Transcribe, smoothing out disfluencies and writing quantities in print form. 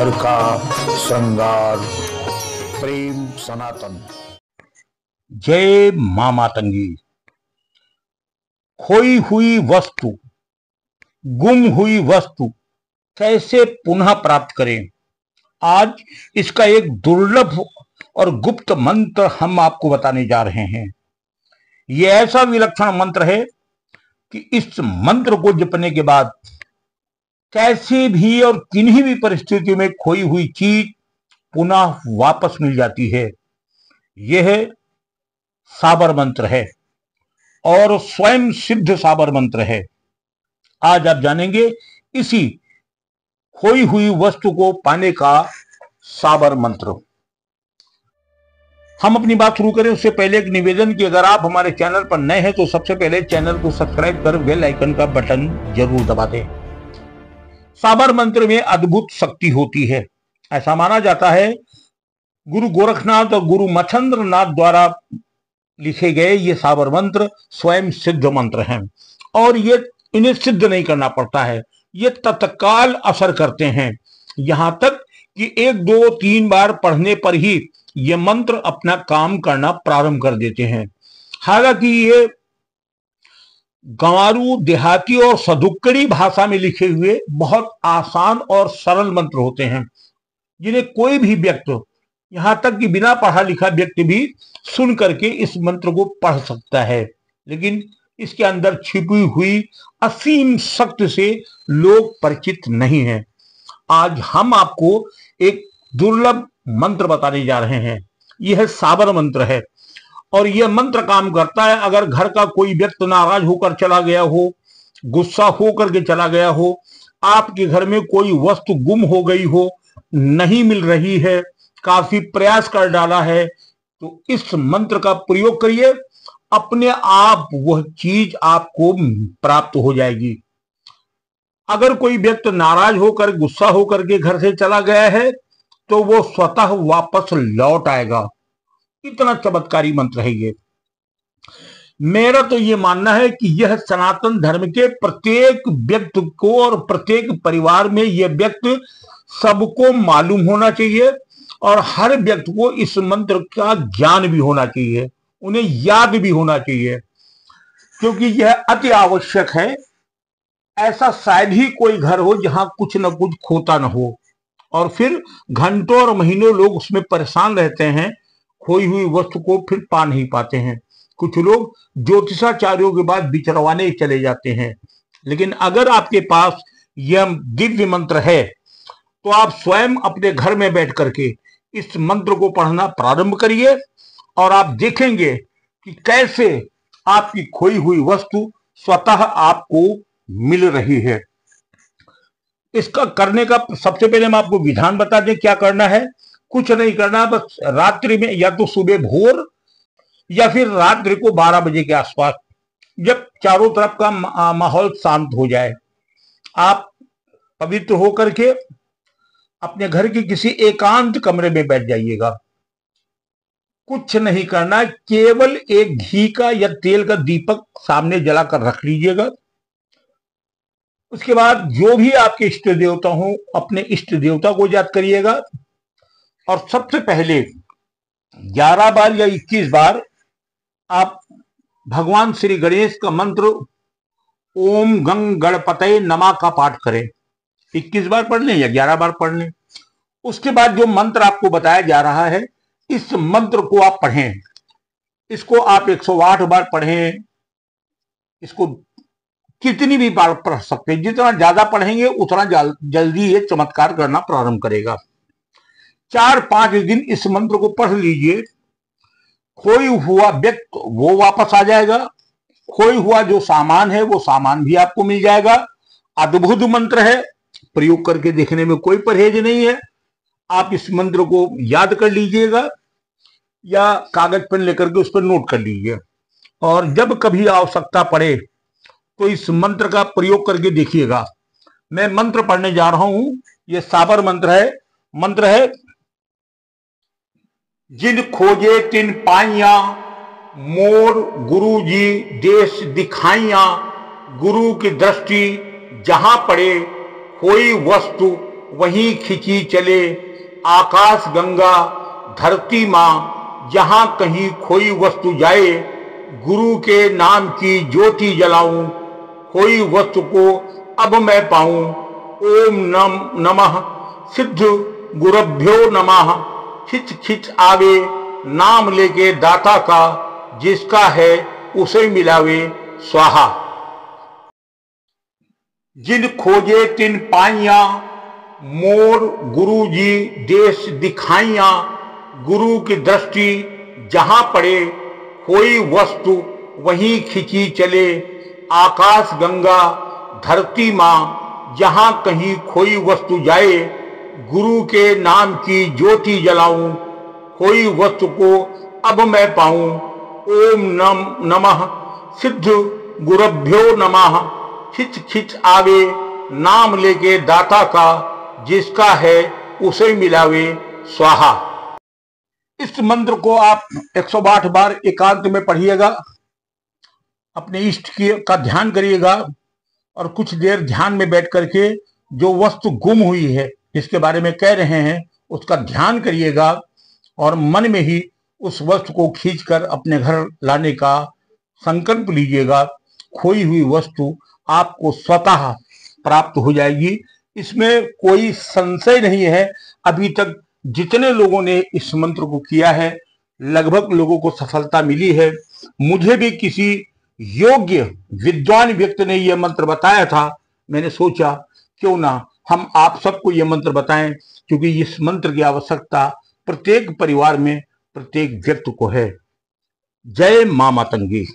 घर का श्रृंगार। प्रेम सनातन। जय मां मातंगी। खोई हुई वस्तु, गुम हुई वस्तु कैसे पुनः प्राप्त करें, आज इसका एक दुर्लभ और गुप्त मंत्र हम आपको बताने जा रहे हैं। यह ऐसा विलक्षण मंत्र है कि इस मंत्र को जपने के बाद कैसे भी और किन्हीं भी परिस्थितियों में खोई हुई चीज पुनः वापस मिल जाती है। यह साबर मंत्र है और स्वयं सिद्ध साबर मंत्र है। आज आप जानेंगे इसी खोई हुई वस्तु को पाने का साबर मंत्र। हम अपनी बात शुरू करें उससे पहले एक निवेदन कि अगर आप हमारे चैनल पर नए हैं तो सबसे पहले चैनल को सब्सक्राइब कर बेल आइकन का बटन जरूर दबा दें। साबर मंत्र में अद्भुत शक्ति होती है। ऐसा माना जाता है गुरु गोरखनाथ और गुरु मच्छंद्र नाथ द्वारा लिखे गए ये साबर मंत्र स्वयं सिद्ध मंत्र हैं और ये इन्हें सिद्ध नहीं करना पड़ता है, ये तत्काल असर करते हैं। यहां तक कि 1, 2, 3 बार पढ़ने पर ही ये मंत्र अपना काम करना प्रारंभ कर देते हैं। हालांकि ये गंवारू, देहाती और सदुक्कड़ी भाषा में लिखे हुए बहुत आसान और सरल मंत्र होते हैं जिन्हें कोई भी व्यक्ति, यहां तक कि बिना पढ़ा लिखा व्यक्ति भी सुन करके इस मंत्र को पढ़ सकता है। लेकिन इसके अंदर छिपी हुई असीम शक्ति से लोग परिचित नहीं हैं। आज हम आपको एक दुर्लभ मंत्र बताने जा रहे हैं। यह साबर मंत्र है और यह मंत्र काम करता है अगर घर का कोई व्यक्ति नाराज होकर चला गया हो, गुस्सा होकर के चला गया हो, आपके घर में कोई वस्तु गुम हो गई हो, नहीं मिल रही है, काफी प्रयास कर डाला है, तो इस मंत्र का प्रयोग करिए, अपने आप वह चीज आपको प्राप्त हो जाएगी। अगर कोई व्यक्ति नाराज होकर, गुस्सा होकर के घर से चला गया है तो वो स्वतः वापस लौट आएगा। इतना चमत्कारी मंत्र है ये। मेरा तो ये मानना है कि यह सनातन धर्म के प्रत्येक व्यक्ति को और प्रत्येक परिवार में यह व्यक्ति सबको मालूम होना चाहिए और हर व्यक्ति को इस मंत्र का ज्ञान भी होना चाहिए, उन्हें याद भी होना चाहिए, क्योंकि यह अति आवश्यक है। ऐसा शायद ही कोई घर हो जहां कुछ न कुछ खोता न हो और फिर घंटों और महीनों लोग उसमें परेशान रहते हैं, खोई हुई वस्तु को फिर पा नहीं पाते हैं। कुछ लोग ज्योतिषाचार्यों के बाद विचरवाने चले जाते हैं। लेकिन अगर आपके पास यह दिव्य मंत्र है तो आप स्वयं अपने घर में बैठ करके इस मंत्र को पढ़ना प्रारंभ करिए और आप देखेंगे कि कैसे आपकी खोई हुई वस्तु स्वतः आपको मिल रही है। इसका करने का सबसे पहले हम आपको विधान बता दें क्या करना है। कुछ नहीं करना, बस रात्रि में या तो सुबह भोर या फिर रात्रि को 12 बजे के आसपास, जब चारों तरफ का माहौल शांत हो जाए, आप पवित्र होकर के अपने घर के किसी एकांत कमरे में बैठ जाइएगा। कुछ नहीं करना, केवल एक घी का या तेल का दीपक सामने जलाकर रख लीजिएगा। उसके बाद जो भी आपके इष्ट देवता हो, अपने इष्ट देवता को याद करिएगा और सबसे पहले 11 बार या 21 बार आप भगवान श्री गणेश का मंत्र ओम गंग गणपतये नमः का पाठ करें। 21 बार पढ़ लें या 11 बार पढ़ लें। उसके बाद जो मंत्र आपको बताया जा रहा है, इस मंत्र को आप पढ़ें। इसको आप 108 बार पढ़ें। इसको कितनी भी बार पढ़ सकते हैं, जितना ज्यादा पढ़ेंगे उतना जल्दी ये चमत्कार करना प्रारंभ करेगा। 4-5 दिन इस मंत्र को पढ़ लीजिए। खोई हुआ व्यक्ति वो वापस आ जाएगा, खोई हुआ जो सामान है वो सामान भी आपको मिल जाएगा। अद्भुत मंत्र है, प्रयोग करके देखने में कोई परहेज नहीं है। आप इस मंत्र को याद कर लीजिएगा या कागज पेन लेकर के उस पर नोट कर लीजिए और जब कभी आवश्यकता पड़े तो इस मंत्र का प्रयोग करके देखिएगा। मैं मंत्र पढ़ने जा रहा हूं, यह साबर मंत्र है जिन खोजे तिन पाइया, मोर गुरु जी देश दिखाइया, गुरु की दृष्टि जहां पड़े, खोई वस्तु वहीं खिंची चले आकाश गंगा धरती माँ, जहां कहीं खोई वस्तु जाए गुरु के नाम की ज्योति जलाऊं, खोई वस्तु को अब मैं पाऊं। ओम नमः सिद्ध गुरभ्यो नमः। खिच खिच आवे नाम लेके दाता का, जिसका है उसे मिलावे स्वाहा। जिन खोजे तिन पाइया, मोर गुरु जी देश दिखाइया। गुरु की दृष्टि जहां पड़े कोई वस्तु वहीं खिंची चले आकाश गंगा धरती माँ, जहां कहीं खोई वस्तु जाए गुरु के नाम की ज्योति जलाऊं, खोई वस्तु को अब मैं पाऊं। ओम नमः सिद्ध गुरभ्यो नमः। खिच खिच आवे नाम लेके दाता का, जिसका है उसे मिलावे स्वाहा। इस मंत्र को आप 108 बार एकांत में पढ़िएगा, अपने इष्ट का ध्यान करिएगा और कुछ देर ध्यान में बैठ करके जो वस्तु गुम हुई है जिसके बारे में कह रहे हैं उसका ध्यान करिएगा और मन में ही उस वस्तु को खींचकर अपने घर लाने का संकल्प लीजिएगा। खोई हुई वस्तु आपको स्वतः प्राप्त हो जाएगी, इसमें कोई संशय नहीं है। अभी तक जितने लोगों ने इस मंत्र को किया है लगभग लोगों को सफलता मिली है। मुझे भी किसी योग्य विद्वान व्यक्ति ने यह मंत्र बताया था, मैंने सोचा क्यों ना हम आप सबको यह मंत्र बताएं, क्योंकि इस मंत्र की आवश्यकता प्रत्येक परिवार में प्रत्येक व्यक्ति को है। जय मां मातंगी।